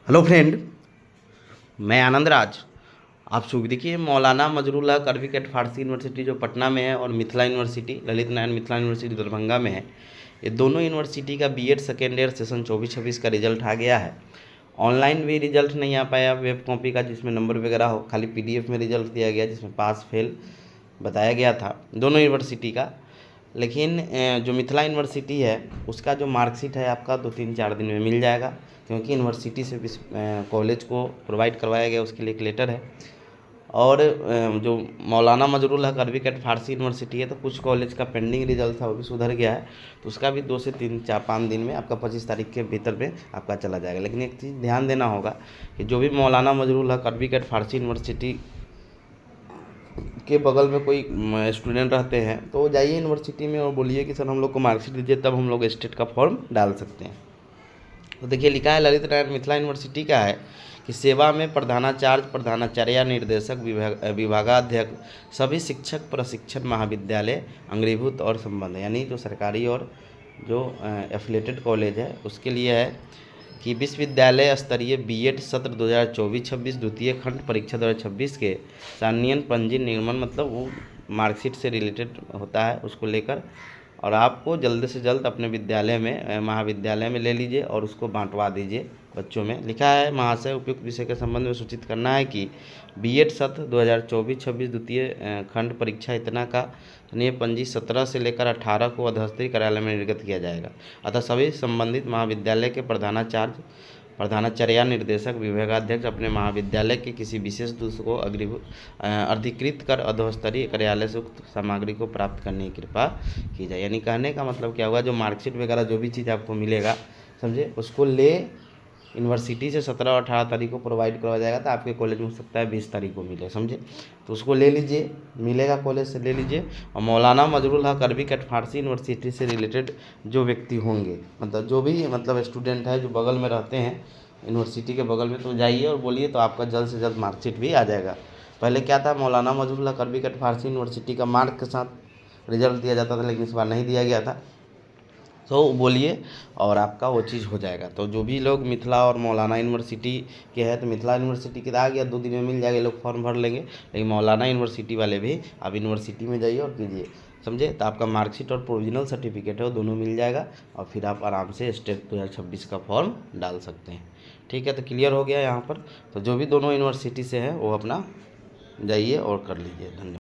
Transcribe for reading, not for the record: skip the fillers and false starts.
Hello friend, मैं आनंद राज। आप देखिए, मौलाना मजरूल हक अरबिक एंड फारसी यूनिवर्सिटी जो पटना में है और मिथिला यूनिवर्सिटी, ललित नारायण मिथिला यूनिवर्सिटी दरभंगा में है। ये दोनों यूनिवर्सिटी का बीएड सेकेंड ईयर सेशन 24-26 का रिजल्ट आ गया है। ऑनलाइन भी रिजल्ट नहीं आ पाया वेब कॉपी का, जिसमें नंबर वगैरह हो, खाली पीडीएफ में रिजल्ट दिया गया जिसमें पास फेल बताया गया था दोनों यूनिवर्सिटी का। लेकिन जो मिथिला यूनिवर्सिटी है उसका जो मार्कशीट है आपका 2-3-4 दिन में मिल जाएगा, क्योंकि यूनिवर्सिटी से कॉलेज को प्रोवाइड करवाया गया, उसके लिए एक लेटर है। और जो मौलाना मजरूल हक अरबिक एंड फारसी यूनिवर्सिटी है, तो कुछ कॉलेज का पेंडिंग रिजल्ट था, वो भी सुधर गया है, तो उसका भी 2 से 3-4-5 दिन में आपका 25 तारीख के भीतर में आपका चला जाएगा। लेकिन एक चीज़ ध्यान देना होगा कि जो भी मौलाना मजरूल हक अरबिक एंड फारसी यूनिवर्सिटी के बगल में कोई स्टूडेंट रहते हैं, तो जाइए यूनिवर्सिटी में और बोलिए कि सर हम लोग को मार्कशीट दीजिए, तब हम लोग स्टेट का फॉर्म डाल सकते हैं। तो देखिए, लिखा है ललित नारायण मिथिला यूनिवर्सिटी का है कि सेवा में प्रधानाचार्य, प्रधानाचार्य, निर्देशक, विभागाध्यक्ष, सभी शिक्षक, प्रशिक्षण महाविद्यालय अंगीभूत और संबंध, यानी जो सरकारी और जो एफिलेटेड कॉलेज है उसके लिए है कि विश्वविद्यालय स्तरीय बीएड सत्र 2024-26 द्वितीय खंड परीक्षा 2026 के सान्नियन पंजी निर्गमन, मतलब वो मार्कशीट से रिलेटेड होता है, उसको लेकर और आपको जल्द से जल्द अपने विद्यालय में, महाविद्यालय में ले लीजिए और उसको बांटवा दीजिए बच्चों में। लिखा है, महाशय उपयुक्त विषय के संबंध में सूचित करना है कि बीएड सत्र 2024-26 द्वितीय खंड परीक्षा इतना का नियम पंजी 17 से लेकर 18 को अधस्तरी कार्यालय में निर्गत किया जाएगा। अतः सभी संबंधित महाविद्यालय के प्रधानाचार्य, प्रधानाचार्य, निर्देशक, विभागाध्यक्ष अपने महाविद्यालय के किसी विशेष दूसरे को अधिकृत कर अधोस्तरीय कार्यालय से उक्त सामग्री को प्राप्त करने की कृपा की जाए। यानी कहने का मतलब क्या हुआ, जो मार्कशीट वगैरह जो भी चीज़ आपको मिलेगा, समझे, उसको ले यूनिवर्सिटी से 17 और 18 तारीख को प्रोवाइड करवाया जाएगा, तो आपके कॉलेज में हो सकता है 20 तारीख को मिले, समझे। तो उसको ले लीजिए, मिलेगा कॉलेज से ले लीजिए। और मौलाना मजरूल हक अरबिक एंड फारसी यूनिवर्सिटी से रिलेटेड जो व्यक्ति होंगे, मतलब जो भी स्टूडेंट है जो बगल में रहते हैं यूनिवर्सिटी के बगल में, तो जाइए और बोलिए, तो आपका जल्द से जल्द मार्कशीट भी आ जाएगा। पहले क्या था, मौलाना मजरूल हक अरबिक एंड फारसी यूनिवर्सिटी का मार्क के साथ रिजल्ट दिया जाता था, लेकिन इस बार नहीं दिया गया था। तो बोलिए और आपका वो चीज़ हो जाएगा। तो जो भी लोग मिथिला और मौलाना यूनिवर्सिटी के हैं, तो मिथिला यूनिवर्सिटी के आ गया, 2 दिन में मिल जाएगा, लोग फॉर्म भर लेंगे। लेकिन मौलाना यूनिवर्सिटी वाले भी आप यूनिवर्सिटी में जाइए और कीजिए, समझे। तो आपका मार्कशीट और प्रोविजनल सर्टिफिकेट है वो दोनों मिल जाएगा, और फिर आप आराम से स्टेट 2026 का फॉर्म डाल सकते हैं। ठीक है, तो क्लियर हो गया यहाँ पर। तो जो भी दोनों यूनिवर्सिटी से है वो अपना जाइए और कर लीजिए। धन्यवाद।